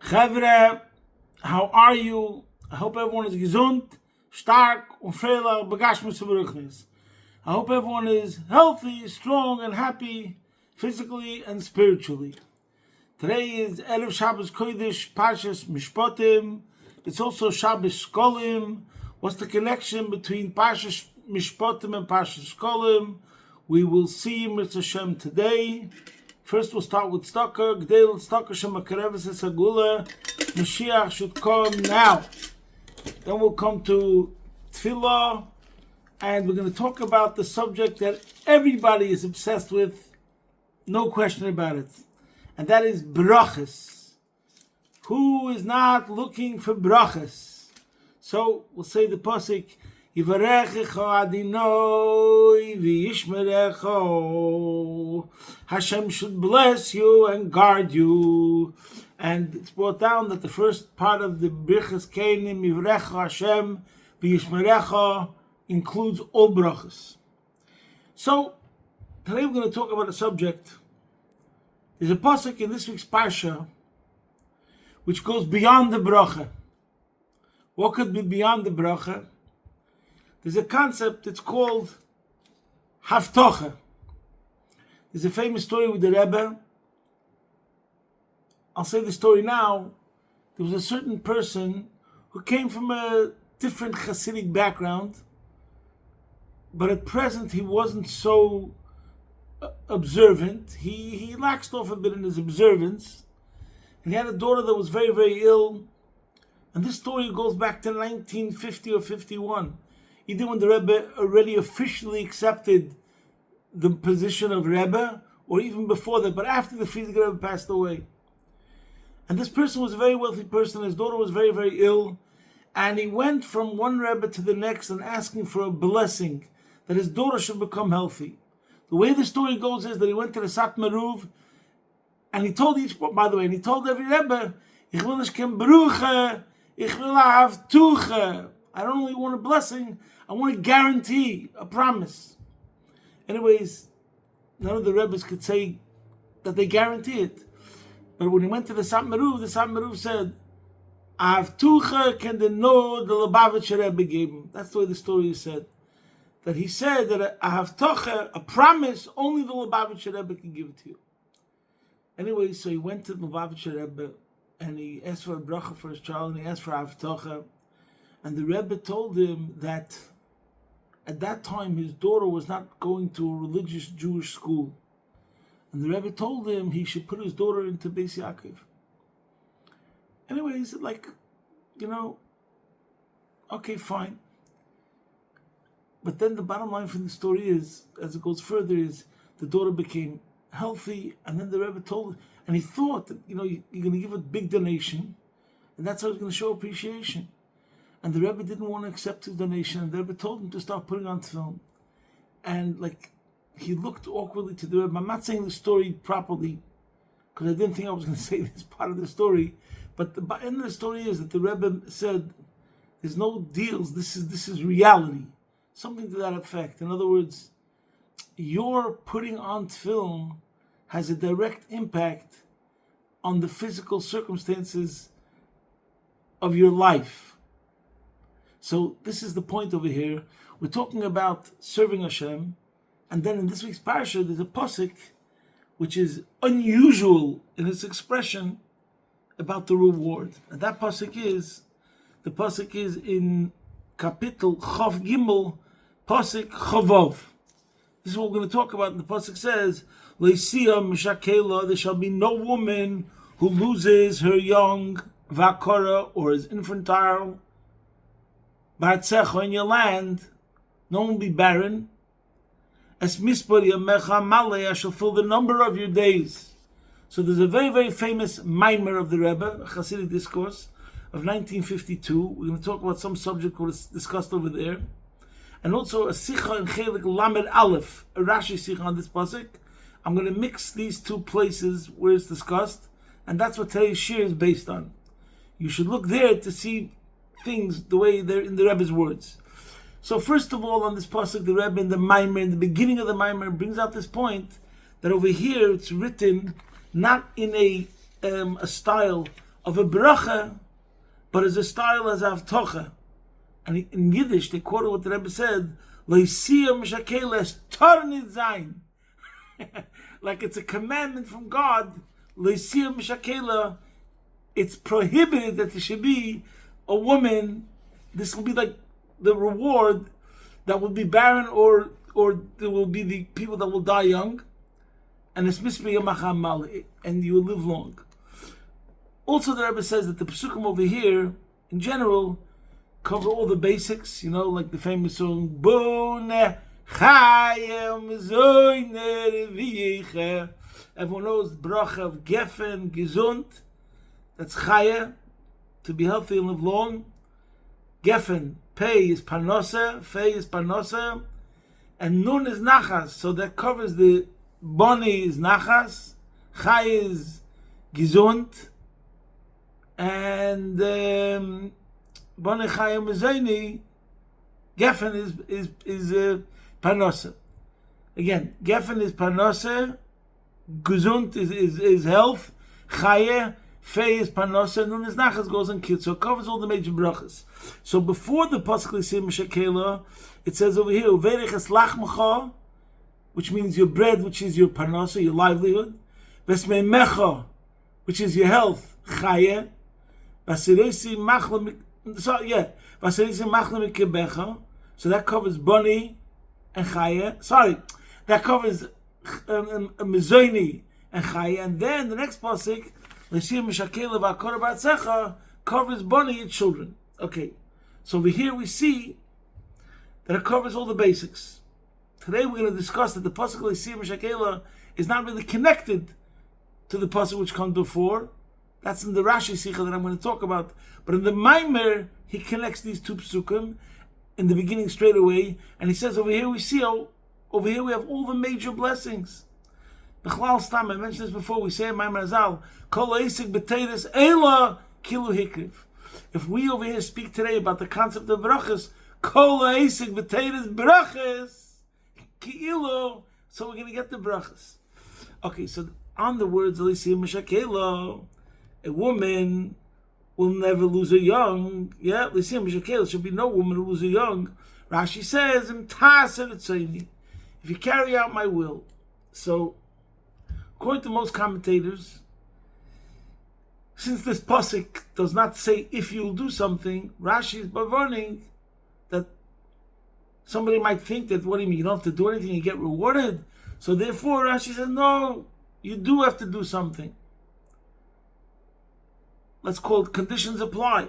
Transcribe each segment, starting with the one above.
Chavre, how are you? I hope everyone is gesund, stark, und freilich, begashmus und beruchnis. I hope everyone is healthy, strong, and happy, physically and spiritually. Today is Erev Shabbos Kodesh, Parshas Mishpotim. It's also Shabbos Shkolim. What's the connection between Parshas Mishpotim and Parshas Shkolim? We will see Mitzvah Hashem today. First we'll start with Stocker. Gdel Stocker Shemakareves Esagula. Mashiach should come now. Then we'll come to Tefillah. And we're going to talk about the subject that everybody is obsessed with. No question about it. And that is brachas. Who is not looking for brachas? So we'll say the pasuk, Yivarechecha Adinoi v'yishmerecho. Hashem should bless you and guard you. And it's brought down that the first part of the brachas Keinim, Yivarecha Hashem v'yishmerecha, includes all brachas. So today we're going to talk about a subject. There's a pasuk in this week's parsha which goes beyond the bracha. What could be beyond the bracha? There's a concept, it's called haftocha. There's a famous story with the Rebbe. I'll say the story now. There was a certain person who came from a different Hasidic background, but at present he wasn't so observant. He laxed off a bit in his observance. And he had a daughter that was very, very ill. And this story goes back to 1950 or 51. Either when the Rebbe already officially accepted the position of Rebbe, or even before that, but after the Frierdiker Rebbe passed away. And this person was a very wealthy person. His daughter was very, very ill. And he went from one Rebbe to the next and asking for a blessing that his daughter should become healthy. The way the story goes is that he went to the Sat Meruv, and he told he told every Rebbe, Ich will nicht kein Beruche, ich will have Tuche. I don't only want a blessing, I want a guarantee, a promise. Anyways, none of the Rebbes could say that they guarantee it. But when he went to the Sat Meruv said, I have Tuche, can the no the Lubavitcher Rebbe gave him. That's the way the story is said. That he said that I have tocha, a promise, only the Lubavitcher Rebbe can give it to you. Anyway, so he went to the Lubavitcher Rebbe and he asked for a bracha for his child and he asked for avtocha. And the Rebbe told him that at that time his daughter was not going to a religious Jewish school. And the Rebbe told him he should put his daughter into Beis Yaakov. Anyway, he said okay, fine. But then the bottom line from the story is, as it goes further, is the daughter became healthy, and then the Rebbe told her, and he thought that, you're going to give a big donation, and that's how he's going to show appreciation. And the Rebbe didn't want to accept his donation, and the Rebbe told him to start putting on film. And he looked awkwardly to the Rebbe. I'm not saying the story properly, because I didn't think I was going to say this part of the story, but the end of the story is that the Rebbe said, there's no deals, this is reality. Something to that effect. In other words, your putting on film has a direct impact on the physical circumstances of your life. So this is the point over here. We're talking about serving Hashem, and then in this week's parasha there's a pasuk which is unusual in its expression about the reward. And that pasuk is in Kapitel Chav Gimel, Pasuk Chavov. This is what we're going to talk about. And the Pasuk says, Leisia Mishakela, there shall be no woman who loses her young Vakara or is infantile. Batzecha, in your land, no one will be barren. As Mispari Mecha Malay, I shall fill the number of your days. So there's a very, very famous Maimer of the Rebbe, a Hasidic discourse of 1952. We're going to talk about some subject was discussed over there. And also a Sikha in Chelik Lamed Aleph, a Rashi Sikha on this pasuk. I'm going to mix these two places where it's discussed, and that's what today's shir is based on. You should look there to see things the way they're in the Rebbe's words. So first of all, on this pasuk, the Rebbe in the Maimer, in the beginning of the Maimer, brings out this point that over here it's written not in a style of a bracha, but as a style as avtocha. And in Yiddish, they quoted what the Rebbe said, Leisiyah mishakeles tornit zayin. Like it's a commandment from God, Leisiyah mishakela, it's prohibited that there should be a woman, this will be like the reward, that will be barren, or there will be the people that will die young, and it's misbeh yamacham mali, and you will live long. Also, the Rebbe says that the Pesukim over here, in general, cover all the basics, like the famous song, Bone Chayem Zoyne Reviche. Everyone knows the bracha of Geffen, Gesund, that's Chaya, to be healthy and live long. Geffen, Pei is Parnasa, Fei is Parnasa, and Nun is Nachas, so that covers the Boni is Nachas, Chaya is Gesund, and Boni Chayem Zoyne, Geffen is Parnasa. Again, Geffen is Parnasa, Gesund is health, Chaya, Fei is Parnasa, Nun is Nachas, goes on kids. So it covers all the major brachas. So before the Pasuk Leisiyah Mishakela, it says over here, Uverich es lachmecha, which means your bread, which is your Parnasa, your livelihood. Vesmeimecha, which is your health, Chaya. Vasirisi machla, Vasirisi machla mikebecha. So that covers Boni and Chaya. That covers Mizoni and Chaya. And then the next pasuk, Leisiyah Mishakela v'akora b'atzecha, covers Boni, your children. Okay, so over here we see that it covers all the basics. Today we're going to discuss that the pasuk Leisiyah Mishakela is not really connected to the pasuk which comes before. That's in the Rashi Sikha that I'm going to talk about. But in the Maimer, he connects these two psukim in the beginning straight away, and he says over here we have all the major blessings. B'chlal Stam, I mentioned this before, we say in Maimer Azal, Kol Eisik B'Teiris Eila Kilu Hikriv. If we over here speak today about the concept of brachas, Kol Eisik B'Teiris brachas Ki'ilu, so we're going to get the brachas. Okay, so on the words Leisiyah Mishakela, a woman will never lose her young. Yeah, Leisiyah Mishakela, there should be no woman who loses her young. Rashi says, if you carry out my will. So, according to most commentators, since this pasuk does not say if you'll do something, Rashi is warning that somebody might think that, what do you mean, you don't have to do anything, you get rewarded? So therefore, Rashi says, no, you do have to do something. Let's call it conditions apply.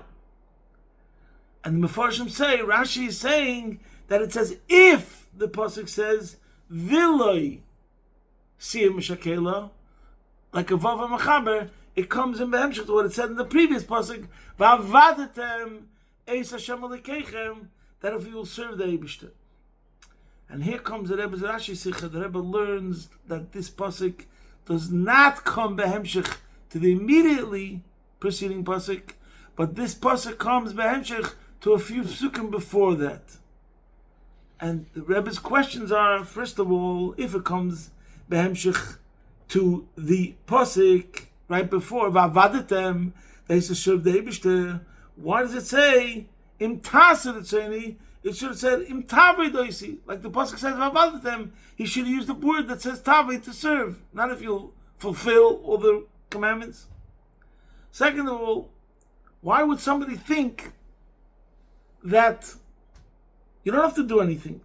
And the Mefarshim say, Rashi is saying that it says if the pasuk says Viloi Siyah Mishakela, like a Vav Mechaber, it comes in Behemshech to what it said in the previous pasuk, Va'avadetem Eis Hashem Alikeichem, that if you will serve the Eibishter. And here comes the Rebbe's Rashi Sikha. The Rebbe learns that this pasuk does not come Behemshech to the immediately preceding pasuk, but this pasuk comes Behemshech to a few psukim before that. And the Rebbe's questions are, first of all, if it comes Behemshech to the pasuk right before Va'avadetem, they used to serve the Eibishter, why does it say Im Taser Tzeni? It should have said Im Tavei Doisi. Like the pasuk says Va'avadetem, he should have used the word that says Tavei, to serve, not if you fulfill all the commandments. Second of all, why would somebody think that you don't have to do anything?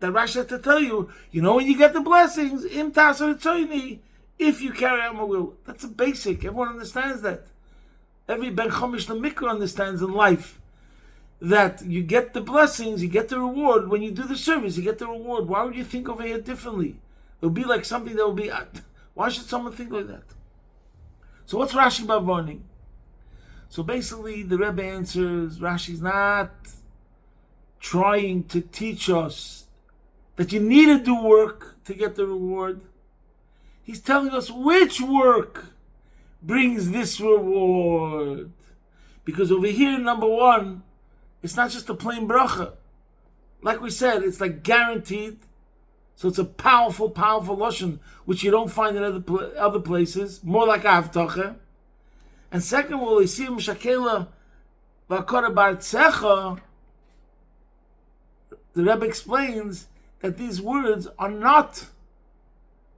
That Rashi has to tell you, when you get the blessings, Im Taser Tzoni, if you carry out my will. That's a basic. Everyone understands that. Every Ben Chomish Lamikra understands in life that you get the blessings, you get the reward. When you do the service, you get the reward. Why would you think over here differently? It would be like something that would be... Why should someone think like that? So what's Rashi about warning? So basically the Rebbe answers, Rashi's not trying to teach us that you need to do work to get the reward. He's telling us which work brings this reward. Because over here, number one, it's not just a plain bracha. Like we said, it's like guaranteed. So it's a powerful, powerful lashon, which you don't find in other places. More like avtacha. And second of all, Isim Shakela Vakora Bartzecha, the Rebbe explains that these words are not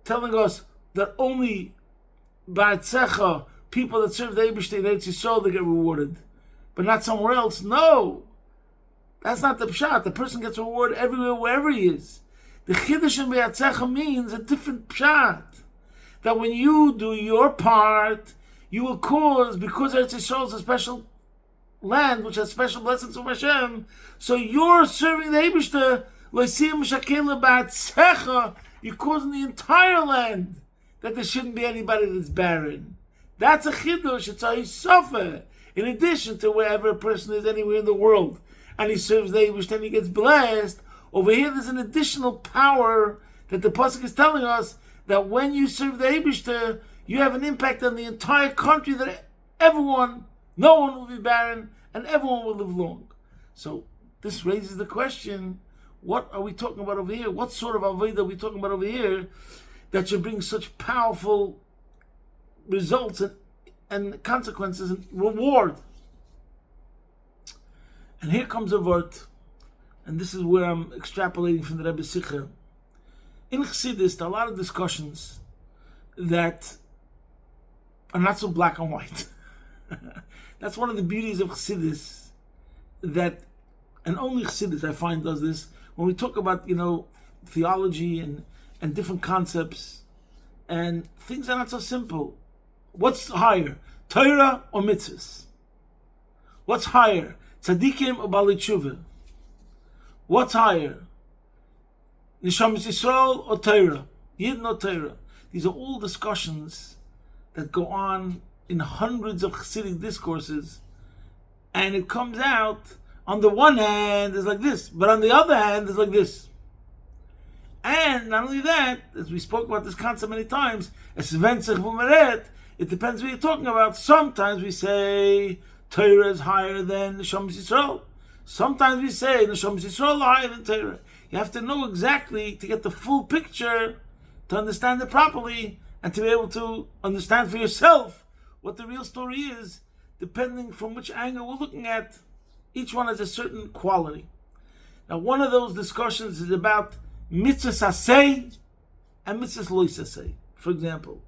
telling us that only Bartzecha, people that serve the Eibishter in Eretz Yisrael, they get rewarded, but not somewhere else. No, that's not the pshat. The person gets reward everywhere, wherever he is. The Chiddush in Bartzecha means a different pshat. That when you do your part, you will cause, because Eretz Yisrael is a special land which has special blessings from Hashem, so you're serving the Eibishter, you're causing the entire land that there shouldn't be anybody that's barren. That's a chiddush, it's a hisofer. In addition to wherever a person is anywhere in the world, and he serves the Eibishter and he gets blessed, over here there's an additional power that the Pasuk is telling us, that when you serve the Eibishter, you have an impact on the entire country, that no one will be barren, and everyone will live long. So this raises the question, what are we talking about over here? What sort of avodah are we talking about over here that should bring such powerful results and consequences and reward? And here comes a word, and this is where I'm extrapolating from the Rebbe Sikha. In Chassidus, there are a lot of discussions that are not so black and white. That's one of the beauties of Chassidus, that, and only Chassidus I find does this, when we talk about, theology and different concepts, and things are not so simple. What's higher, Torah or mitzvahs? What's higher, tzaddikim or balei tshuva? What's higher, Neshamas Yisrael or Torah? Yid or Torah? These are all discussions that go on in hundreds of Chassidic discourses, and it comes out, on the one hand, it's like this, but on the other hand, it's like this. And not only that, as we spoke about this concept many times, it depends what you're talking about. Sometimes we say Torah is higher than Neshamas Yisrael. Sometimes we say Neshamas Yisrael is higher than Torah. You have to know exactly to get the full picture, to understand it properly, and to be able to understand for yourself what the real story is, depending from which angle we're looking at. Each one has a certain quality. Now, one of those discussions is about mitzvahs aseh and mitzvahs lo aseh. For example,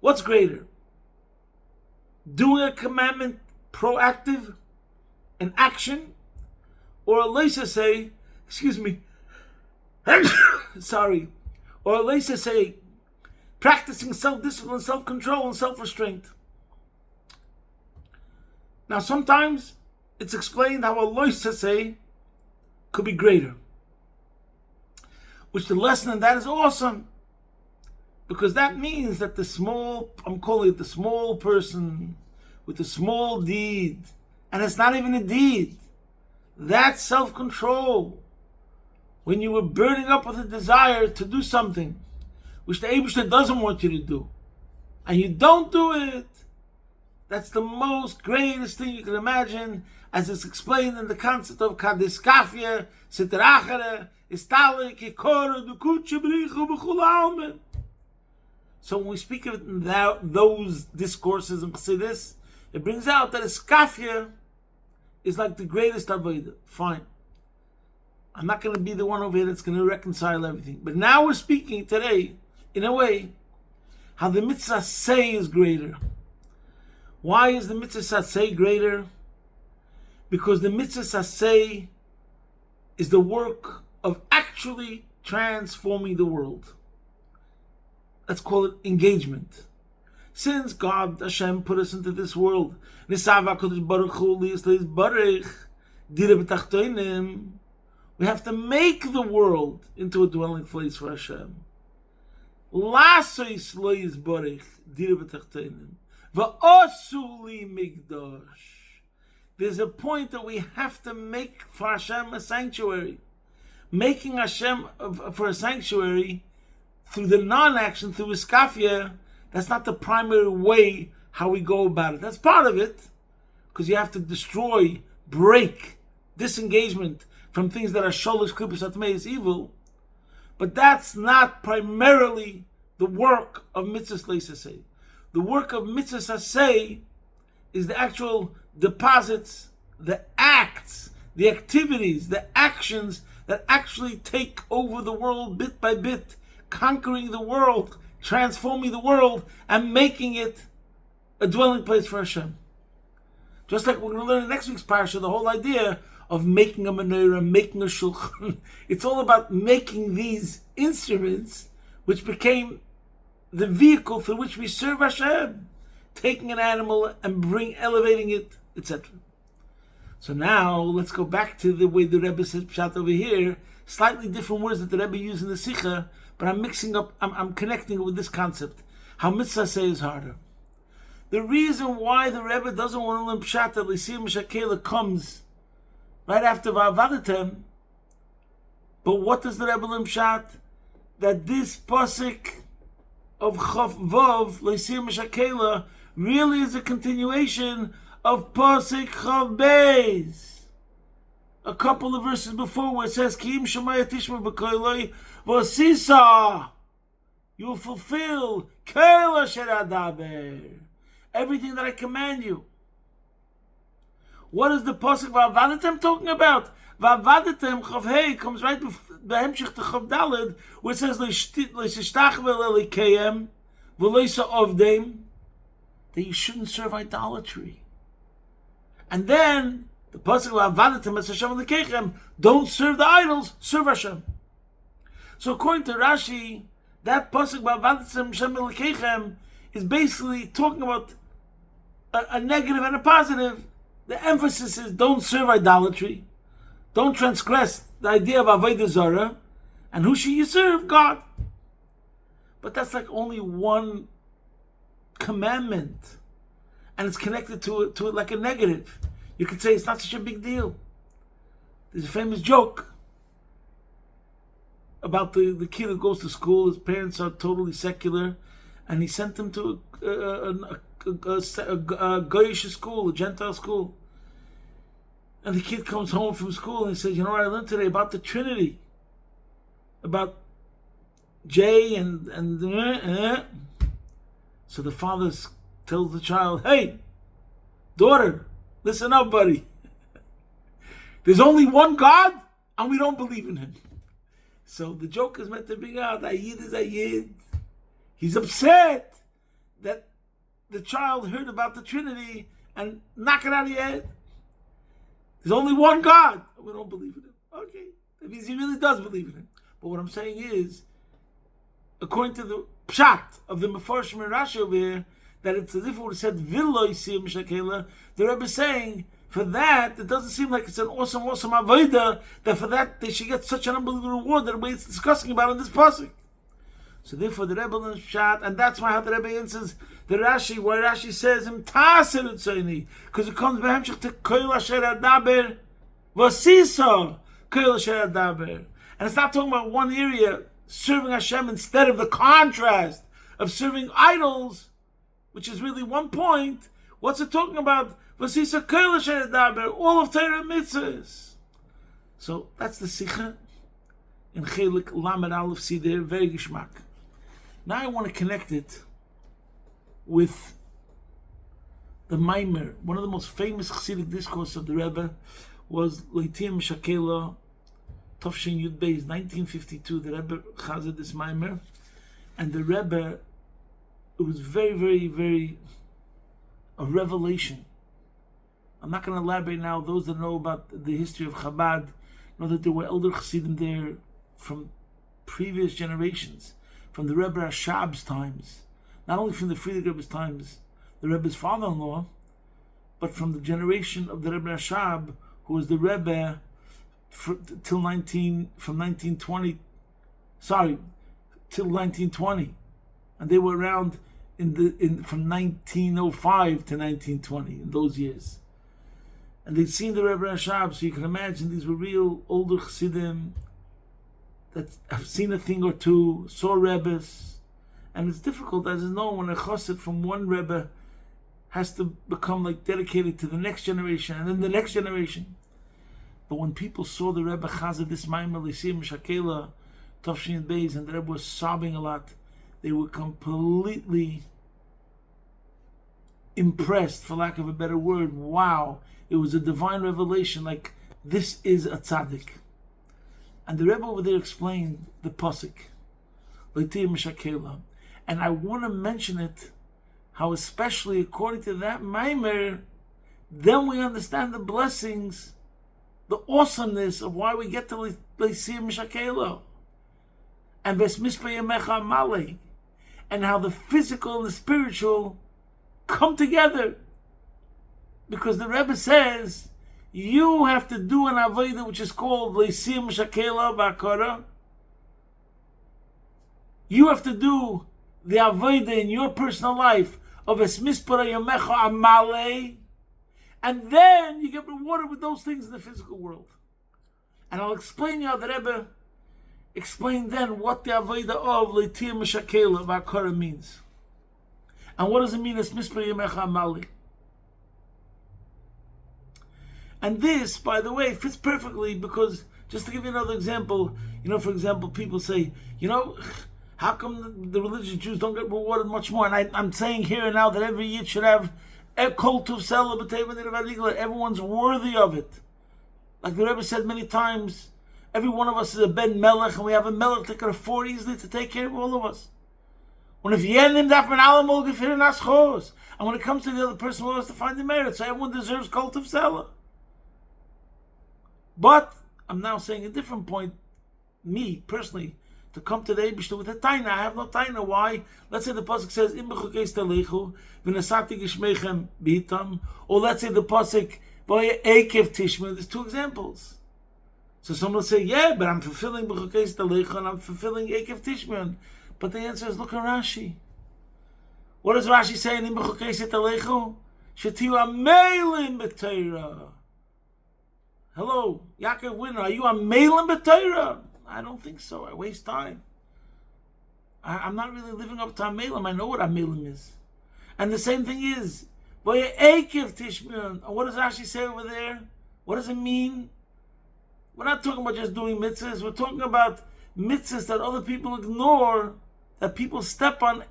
what's greater? Doing a commandment proactive, an action, or a lo aseh, or a lo aseh, practicing self-discipline, self-control, and self-restraint. Now, sometimes it's explained how a lo aseh could be greater, which the lesson in that is awesome, because that means that I'm calling it the small person with the small deed, and it's not even a deed, that's self-control. When you were burning up with a desire to do something which the Eibishter doesn't want you to do, and you don't do it, that's the most greatest thing you can imagine, as it's explained in the concept of Kadiskafia, Sitrachere, Istale, Kikoro, Dukuche, Brichu, Bechul. So when we speak of those discourses in Chassidus, it brings out that Iskafia is like the greatest avodah. Fine. I'm not going to be the one over here that's going to reconcile everything. But now we're speaking today, in a way, how the mitzvah say is greater. Why is the mitzvah say greater? Because the mitzvah say is the work of actually transforming the world. Let's call it engagement. Since God, Hashem, put us into this world, we have to make the world into a dwelling place for Hashem. There's a point that we have to make for Hashem a sanctuary. Making Hashem for a sanctuary through the non-action, through iskafia, that's not the primary way how we go about it. That's part of it, because you have to destroy, break, disengagement from things that are sholish, klippus, atmeis, evil. But that's not primarily the work of mitzvahs leisasei. The work of mitzvahs asei is the actual deposits, the acts, the activities, the actions that actually take over the world bit by bit, conquering the world, transforming the world, and making it a dwelling place for Hashem. Just like we're going to learn in next week's parsha, the whole idea of making a menorah, making a shulchan, it's all about making these instruments which became the vehicle through which we serve Hashem, taking an animal and elevating it, etc. So now let's go back to the way the Rebbe says pshat over here. Slightly different words that the Rebbe used in the Sikha, but I'm connecting it with this concept. How mitzvah say is harder. The reason why the Rebbe doesn't want to learn pshat that L'siyam Shakela comes right after Va'avadetem, but what does the Rebbe learn pshat? That this pasuk of Chav Vav L'siyam Shakela really is a continuation of pasuk Chav Beis, a couple of verses before, where it says Ki im shomaya tishma b'koiloi v'osisa, you will fulfill Kol asher adaber, everything that I command you. What is the pasuk Va'avadetem talking about? Va'avadetem Chav Hei comes right להמשיך to Chav Daled, where it says L'shishtach v'lelikayem v'loisa ovdem, that you shouldn't serve idolatry. And then the pasuk Va'avadetem es Hashem lekechem, don't serve the idols, serve Hashem. So according to Rashi, that pasuk Va'avadetem Hashem lekechem is basically talking about a negative and a positive. The emphasis is don't serve idolatry, don't transgress the idea of avodah zarah, and who should you serve? God. But that's like only one commandment, and it's connected to it like a negative. You could say it's not such a big deal. There's a famous joke about the kid who goes to school. His parents are totally secular, and he sent him to a Goyish school, a Gentile school. And the kid comes home from school and he says, you know what I learned today about the Trinity? About J and So the father tells the child, hey, daughter, listen up, buddy. There's only one God, and we don't believe in him. So the joke is meant to bring out, Ayid is Ayid. He's upset that the child heard about the Trinity and knock it out of your head. There's only one God. We don't believe in him. Okay. That means he really does believe in him. But what I'm saying is, according to the pshat of the Mefarshim and Rashi over here, that it's as if it would have said, V'lo yisiyam shakela, the Rebbe is saying, for that, it doesn't seem like it's an awesome avodah, that for that they should get such an unbelievable reward that it's discussing about in this pasuk. So therefore the Rebbe learns pshat, and that's why how the Rebbe answers the Rashi, why Rashi says him taser utzayni, because it comes b'hemshich to Kol asher adaber v'osisa Kol asher adaber, and it's not talking about one area serving Hashem instead of the contrast of serving idols, which is really one point. What's it talking about? V'osisa Kol asher adaber, all of Torah mitzvahs. So that's the sikha in Chelik Lamed Aleph Sider, very gishmak. Now I want to connect it with the Maimer. One of the most famous Chassidic discourse of the Rebbe was Leitim Shakela Tovshin Yud Beis, 1952. The Rebbe chazed this Maimer, and the Rebbe, it was very, very, very a revelation. I'm not going to elaborate now. Those that know about the history of Chabad know that there were elder Chassidim there from previous generations, from the Rebbe Rashab's times, not only from the Friedrich Rebbe's times, the Rebbe's father-in-law, but from the generation of the Rebbe Rashab, who was the Rebbe till 1920, and they were around from 1905 to 1920 in those years, and they'd seen the Rebbe Rashab, so you can imagine these were real older Chassidim that have seen a thing or two, saw Rebbes, and it's difficult, as is known, when a chassid from one Rebbe has to become like dedicated to the next generation and then the next generation. But when people saw the Rebbe chazed this Maimer L'siyam Shakela Tovshin Beis, and the Rebbe was sobbing a lot, they were completely impressed, for lack of a better word. Wow, it was a divine revelation, like this is a tzaddik. And the Rebbe over there explained the pasuk, Leitir Mishakela. And I want to mention it, how especially according to that Maimer, then we understand the blessings, the awesomeness of why we get to Leitir Mishakela. And Ves Mishpayamecha Male. And how the physical and the spiritual come together. Because the Rebbe says, you have to do an avodah which is called Leitir Mishakela V'Akara. You have to do the avodah in your personal life of Es Mispara Yamecha Amale, and then you get rewarded with those things in the physical world. And I'll explain you how the Rebbe explained then what the avodah of Leitir Mishakela V'Akara means. And what does it mean Es Mispara Yamecha Amale? And this, by the way, fits perfectly because, just to give you another example, for example, people say, how come the religious Jews don't get rewarded much more? And I'm saying here and now that every Yid should have a cult of celibate. Everyone's worthy of it. Like the Rebbe said many times, every one of us is a Ben Melech, and we have a Melech that can afford easily to take care of all of us. And when it comes to the other person, we have to find the merit. So everyone deserves cult of Selah. But I'm now saying a different point. Me, personally, to come to the Eibishter with a taina. I have no taina. Why? Let's say the pasuk says, Im b'chukei stelechu, v'nesati gishmechem b'itam. Or let's say the pasuk, v'oye ekev tishma. There's two examples. So someone will say, yeah, but I'm fulfilling b'chukei stelechu and I'm fulfilling ekev tishma. But the answer is, look at Rashi. What does Rashi say in Im b'chukei stelechu? Shetiu amelim b'teira. Hello, Yaakov Winner, are you a Melin B'Torah? I don't think so. I waste time. I'm not really living up to Amelim. I know what Amelim is. And the same thing is, what does Rashi say over there? What does it mean? We're not talking about just doing mitzvahs. We're talking about mitzvahs that other people ignore, that people step on.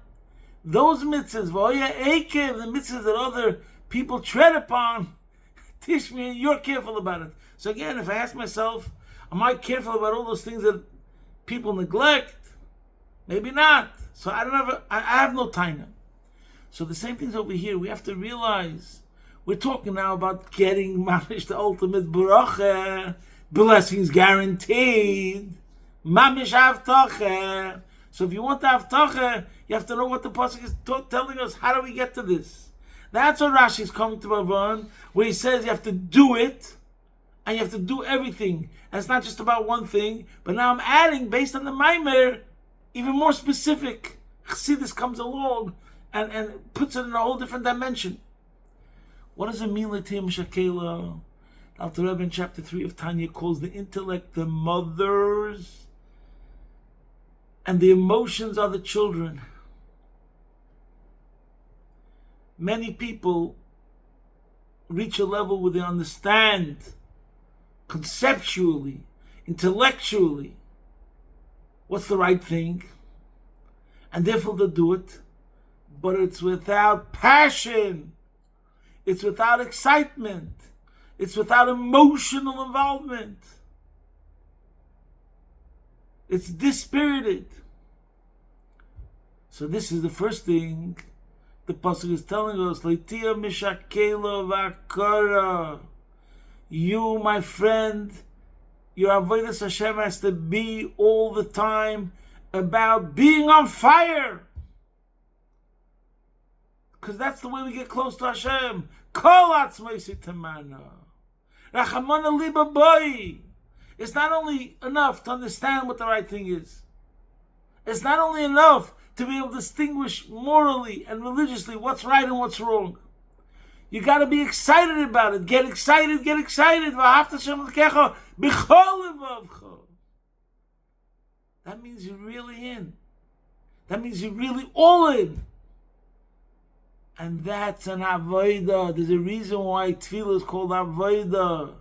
Those mitzvahs, the mitzvahs that other people tread upon, Tishmi, you're careful about it. So again, if I ask myself, am I careful about all those things that people neglect? Maybe not. So I have no taina. So the same thing's over here. We have to realize we're talking now about getting mamish the ultimate bracha, blessings guaranteed, mamish avtacha. So if you want to avtacha, you have to know what the pasuk is telling us. How do we get to this? That's what Rashi is coming to Bavan, where he says you have to do it, and you have to do everything. And it's not just about one thing, but now I'm adding, based on the Maimer, even more specific. Chassidus comes along and puts it in a whole different dimension. What does it mean, Leitir Mishakela? Alter Rebbe in chapter 3 of Tanya calls the intellect the mothers, and the emotions are the children. Many people reach a level where they understand conceptually, intellectually, what's the right thing, and therefore they'll do it, but it's without passion, it's without excitement, it's without emotional involvement, it's dispirited. So this is the first thing the pasuk is telling us, Leitir Mishakela V'Akara. You, my friend, your avodas Hashem has to be all the time about being on fire. Because that's the way we get close to Hashem. Kol atzmosei temana. Rachamana liba boi. It's not only enough to understand what the right thing is. It's not only enough to be able to distinguish morally and religiously what's right and what's wrong. You got to be excited about it. Get excited, get excited. That means you're really in. That means you're really all in. And that's an avodah. There's a reason why tefillah is called avodah.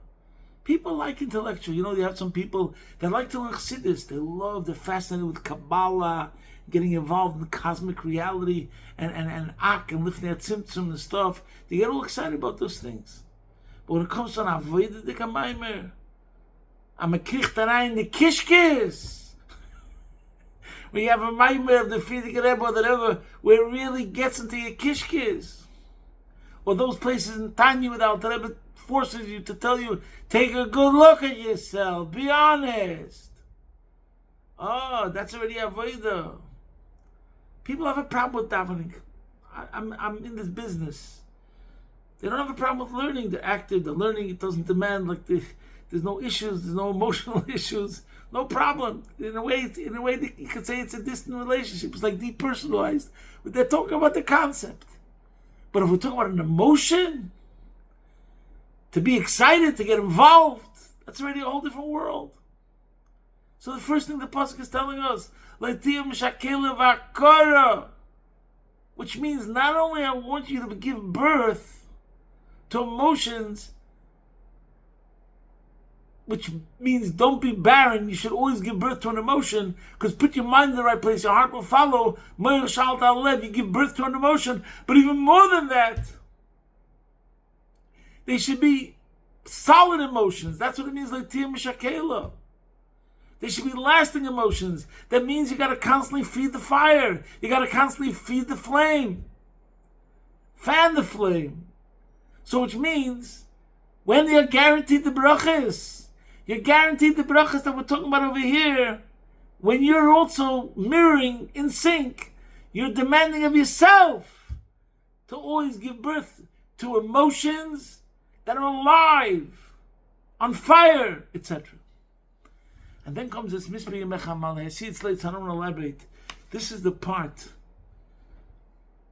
People like intellectual. You have some people that like to learn chassidus. They're fascinated with Kabbalah, getting involved in the cosmic reality and Ak and lifting that Tzimtzum and stuff, they get all excited about those things. But when it comes to an Avodah Dik HaMaimer, I'm a Krichtarai the Kishkis. When you have a Maimer of the Frierdiker Rebbe or whatever, where it really gets into your Kishkis. Or those places in Tanya where the Alter Rebbe forces you to tell you, take a good look at yourself, be honest. Oh, that's already Avodah. People have a problem with davening. I'm in this business. They don't have a problem with learning. They're active, they're learning, it doesn't demand there's no issues, there's no emotional issues, no problem. In a way you could say it's a distant relationship. It's like depersonalized. But they're talking about the concept. But if we're talking about an emotion, to be excited, to get involved, that's already a whole different world. So the first thing the pasuk is telling us, which means not only I want you to give birth to emotions, which means don't be barren, you should always give birth to an emotion, because put your mind in the right place, your heart will follow, you give birth to an emotion. But even more than that, they should be solid emotions. That's what it means, like Tiyah Mishakela. They should be lasting emotions. That means you got to constantly feed the fire. You got to constantly feed the flame. Fan the flame. So which means, when you're guaranteed the brachas, you're guaranteed the brachas that we're talking about over here, when you're also mirroring in sync, you're demanding of yourself to always give birth to emotions that are alive, on fire, etc. And then comes this Mishpotim Mechamal. I see it's late, so I don't want to elaborate. This is the part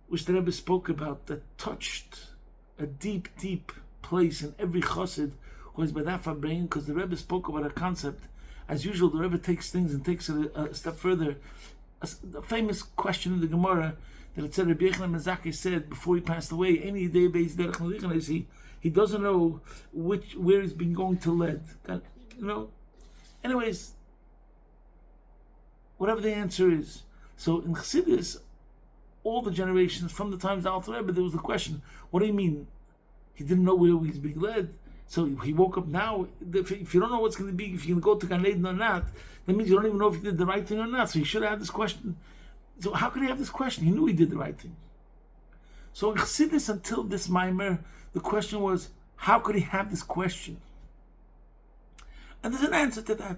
which the Rebbe spoke about that touched a deep, deep place in every chassid who is by that brain, because the Rebbe spoke about a concept. As usual, the Rebbe takes things and takes it a step further. A famous question in the Gemara that it said Rabbi Yochanan ben Zakkai said before he passed away, any day based derech malichan is he doesn't know where he's been going to lead. Anyways, whatever the answer is. So in Chassidus, all the generations from the times of the Alter Rebbe, there was the question, what do you mean? He didn't know where he's being led. So he woke up now. If you don't know what's going to be, if you're going to go to Gan Eden or not, that means you don't even know if you did the right thing or not. So he should have had this question. So how could he have this question? He knew he did the right thing. So in Chassidus, until this Maimer, the question was, how could he have this question? And there's an answer to that.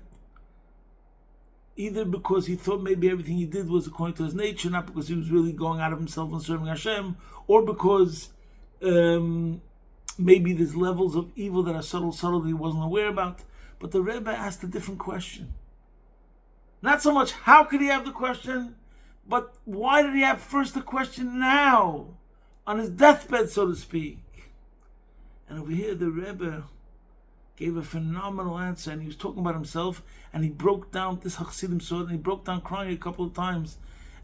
Either because he thought maybe everything he did was according to his nature, not because he was really going out of himself and serving Hashem, or because maybe there's levels of evil that are subtle that he wasn't aware about. But the Rebbe asked a different question. Not so much how could he have the question, but why did he have first the question now, on his deathbed, so to speak? And over here the Rebbe gave a phenomenal answer, and he was talking about himself, and he broke down this Chassidim sword, and he broke down crying a couple of times.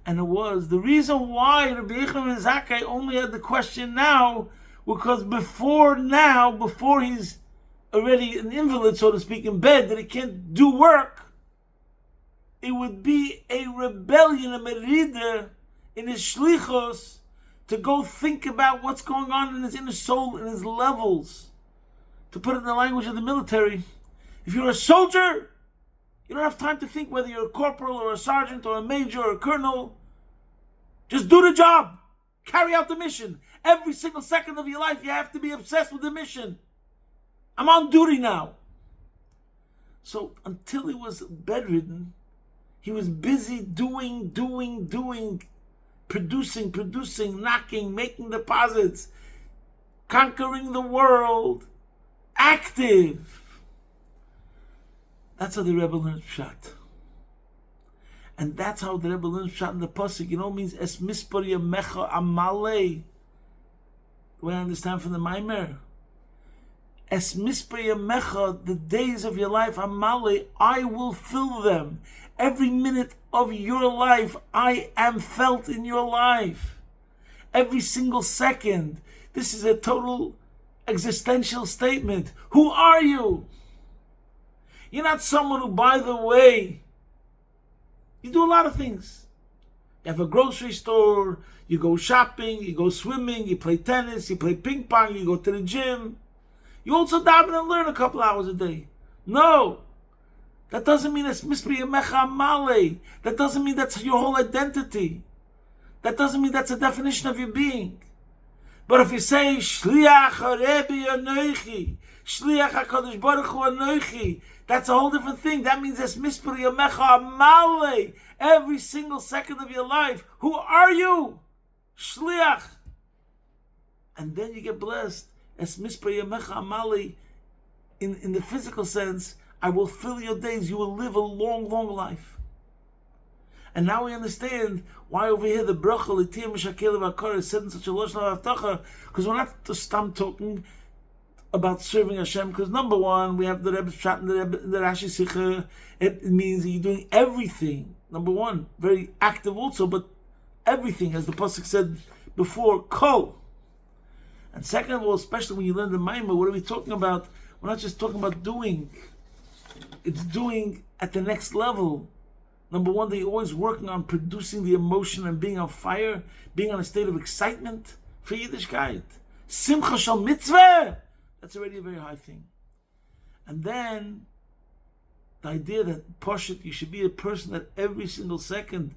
And it was the reason why Rabbi Yochanan ben Zakkai only had the question now, because before he's already an invalid, so to speak, in bed, that he can't do work, it would be a rebellion, a merida in his shlichos, to go think about what's going on in his inner soul, in his levels. To put it in the language of the military, if you're a soldier, you don't have time to think whether you're a corporal or a sergeant or a major or a colonel. Just do the job. Carry out the mission. Every single second of your life, you have to be obsessed with the mission. I'm on duty now. So until he was bedridden, he was busy doing, producing, knocking, making deposits, conquering the world, active. That's how the Rebbe learns Pshat. And that's how the Rebbe learns Pshat in the pasuk. Means es Mishpotim mecha amale. The way I understand from the Maimer. Es Mishpotim mecha, the days of your life, amale, I will fill them. Every minute of your life, I am felt in your life. Every single second. This is a total existential statement. Who are you? You're not someone who, by the way, you do a lot of things. You have a grocery store, you go shopping, you go swimming, you play tennis, you play ping pong, you go to the gym. You also daven and learn a couple hours a day. No. That doesn't mean it's Mishpotim Male. That doesn't mean that's your whole identity. That doesn't mean that's a definition of your being. But if you say, Shliach Rebbe Anochi, Shliach HaKadosh Baruch Hu Anochi, that's a whole different thing. That means it's Mishpotim Male. Every single second of your life. Who are you? Shliach. And then you get blessed. It's Mishpotim Male in the physical sense. I will fill your days. You will live a long, long life. And now we understand why over here the bracha l'tiyah mishakel v'akar is said in such a lashon haftacha, because we're not just talking about serving Hashem. Because number one, we have the Rebbe's chat and the Rashi Sikha. It means that you're doing everything. Number one, very active also, but everything, as the pasuk said before, kol. And second of all, especially when you learn the Maimah, what are we talking about? We're not just talking about doing. It's doing at the next level. Number one, that you're always working on producing the emotion and being on fire, being on a state of excitement for Yiddishkeit. Simcha shal mitzvah! That's already a very high thing. And then, the idea that, Poshet, you should be a person that every single second,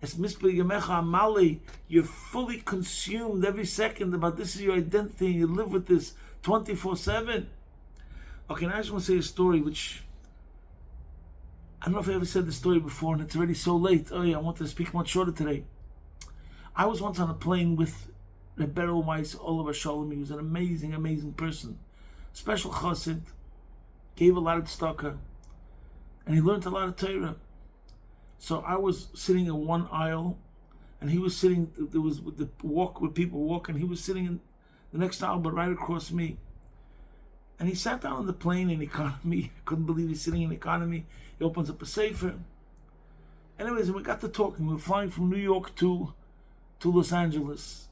as Mishpotim Male, you're fully consumed every second about this is your identity and you live with this 24/7. Okay, now I just want to say a story which, I don't know if I ever said this story before and it's already so late. Oh yeah, I wanted to speak much shorter today. I was once on a plane with Rabbi Weiss, Oliver Shalom. He was an amazing, amazing person. Special chassid, gave a lot of tzedakah, and he learned a lot of Torah. So I was sitting in one aisle, and he was sitting, there was the walk where people walk, and he was sitting in the next aisle, but right across me. And he sat down on the plane in economy. I couldn't believe he's sitting in economy. He opens up a sefer. Anyways, and we got to talking. We were flying from New York to Los Angeles.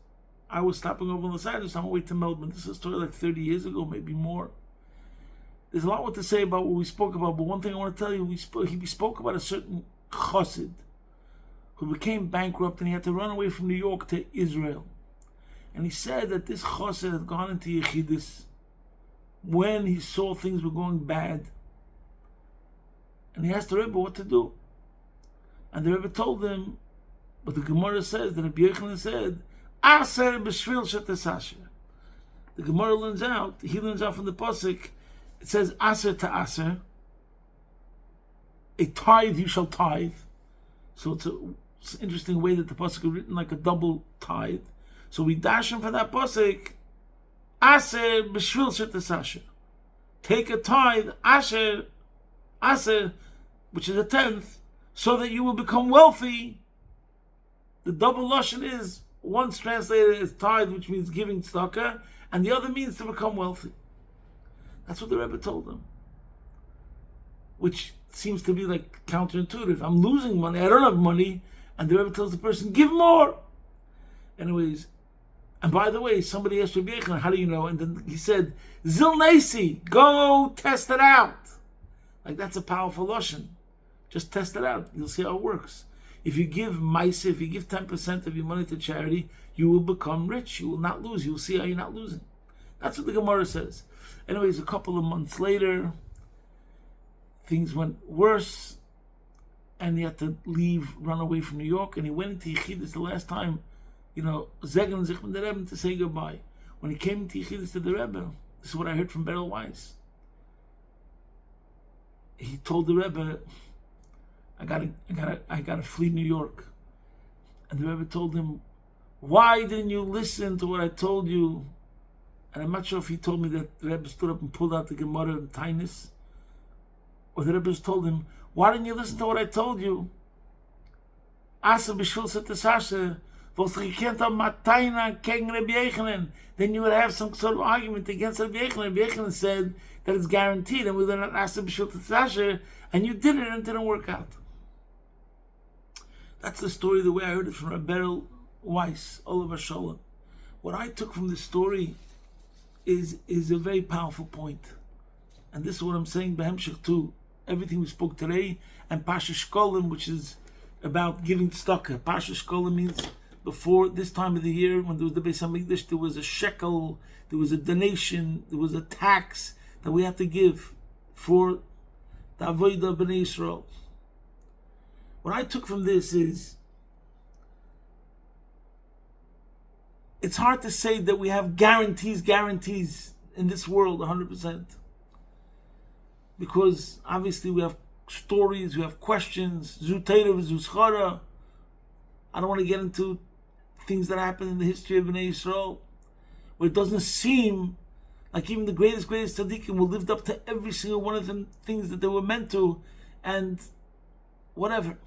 I was stopping over in Los Angeles on my way to Melbourne. This is like 30 years ago, maybe more. There's a lot what to say about what we spoke about, but one thing I want to tell you, we spoke about a certain chassid who became bankrupt and he had to run away from New York to Israel. And he said that this chassid had gone into Yechidus when he saw things were going bad. And he asked the Rebbe what to do. And the Rebbe told him, but the Gemara says, that Rabbi Yochanan said, Aser b'shvil shetesasher. The Gemara learns out from the pasuk, it says Aser to Aser. A tithe you shall tithe. So it's an interesting way that the pasuk is written like a double tithe. So we dash him for that pasuk, Aser b'shvil shetesasher. Take a tithe, Aser, which is a tenth, so that you will become wealthy. The double lashon is, one's translated as tithe, which means giving tzedakah, and the other means to become wealthy. That's what the Rebbe told them. Which seems to be like counterintuitive. I'm losing money, I don't have money, and the Rebbe tells the person, give more! Anyways, and by the way, somebody asked Rabbi Yochanan, how do you know? And then he said, Zil Nasi, go test it out. Like that's a powerful lashon. Just test it out. You'll see how it works. If you give Maisa, if you give 10% of your money to charity, you will become rich. You will not lose. You will see how you're not losing. That's what the Gemara says. Anyways, a couple of months later, things went worse, and he had to leave, run away from New York, and he went into Yechidus the last time, Zegen sich mit the Rebbe to say goodbye. When he came into Yechidus to the Rebbe, this is what I heard from Berel Weiss. He told the Rebbe, I gotta flee New York. And the Rebbe told him, why didn't you listen to what I told you? And I'm not sure if he told me that the Rebbe stood up and pulled out the Gemara and Tainus, or the Rebbe just told him, why didn't you listen to what I told you? Asa b'shul setesashe, then you would have some sort of argument against Rabbi Yochanan. Rabbi Yochanan said that it's guaranteed, and we learned Asa b'shul setesashe, and you did it and it didn't work out. That's the story, the way I heard it from Rabbi Weiss, Oliver Shalom. What I took from this story is a very powerful point. And this is what I'm saying, Lahemshich too. Everything we spoke today, and Pasha Shkolim, which is about giving tzedakah. Pasha Shkola means before this time of the year, when there was the Beis Hamikdash, there was a shekel, there was a donation, there was a tax that we had to give for the avodah of Bnei Yisrael. What I took from this is, it's hard to say that we have guarantees in this world 100%. Because obviously we have stories, we have questions, Zutera, Zuschara. I don't want to get into things that happen in the history of Bnei Yisrael, where it doesn't seem like even the greatest tzaddikim were lived up to every single one of the things that they were meant to, and whatever.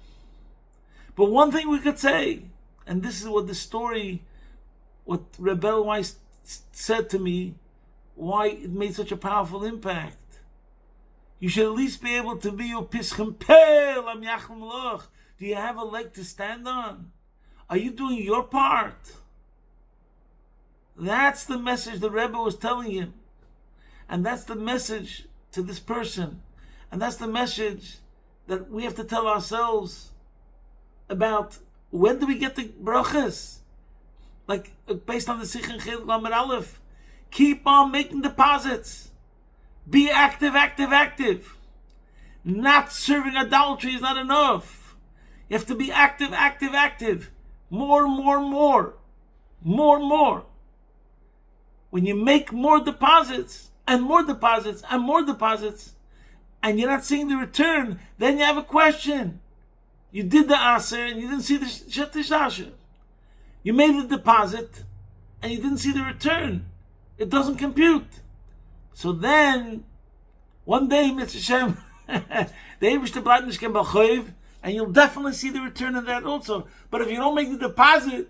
But one thing we could say, and this is what the story, what Rebbe Weiss said to me, why it made such a powerful impact. You should at least be able to be your pischem pel am yachlim loch. Do you have a leg to stand on? Are you doing your part? That's the message the Rebbe was telling him. And that's the message to this person. And that's the message that we have to tell ourselves about when do we get the brachas? Like based on the Sikh and Chiluk Lamed Aleph. Keep on making deposits. Be active. Not serving idolatry is not enough. You have to be active. More. When you make more deposits, and more deposits, and you're not seeing the return, then you have a question. You did the aser and you didn't see the shetishasha. You made the deposit and you didn't see the return. It doesn't compute. So then, one day, Mr. Shem, the Eibishter bleibt nicht kein Balchoiv, and you'll definitely see the return of that also. But if you don't make the deposit,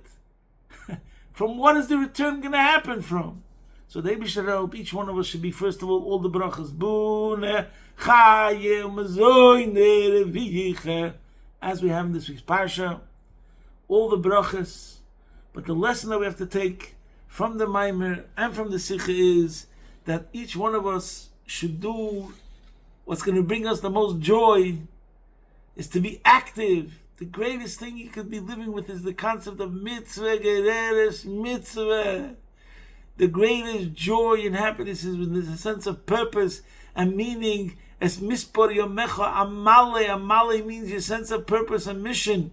from what is the return going to happen from? So the Eibishter hope each one of us should be, first of all the brachas. Bune, chaye, umazoyne, reviyiche, as we have in this week's parsha. All the brachas. But the lesson that we have to take from the Maimer and from the Sikha is that each one of us should do what's going to bring us the most joy, is to be active. The greatest thing you could be living with is the concept of mitzvah, gereres, mitzvah. The greatest joy and happiness is when there's a sense of purpose and meaning. As mispor yomecha amale. Amale means your sense of purpose and mission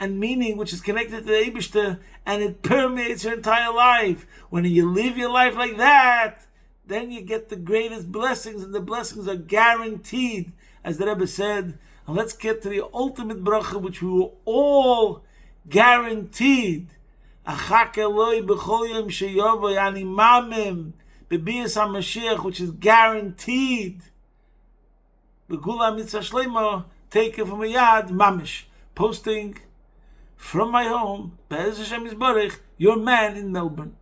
and meaning, which is connected to the Eibishter, and it permeates your entire life. When you live your life like that, then you get the greatest blessings, and the blessings are guaranteed, as the Rebbe said. And let's get to the ultimate bracha, which we were all guaranteed. Achak Eloi b'chol yom sheyovo yani mamim b'bias HaMashiach, which is guaranteed. B'gula mitzvah shleima, take it from a yad mamish, posting from my home, Be'ez Hashem Yisbarach, your man in Melbourne.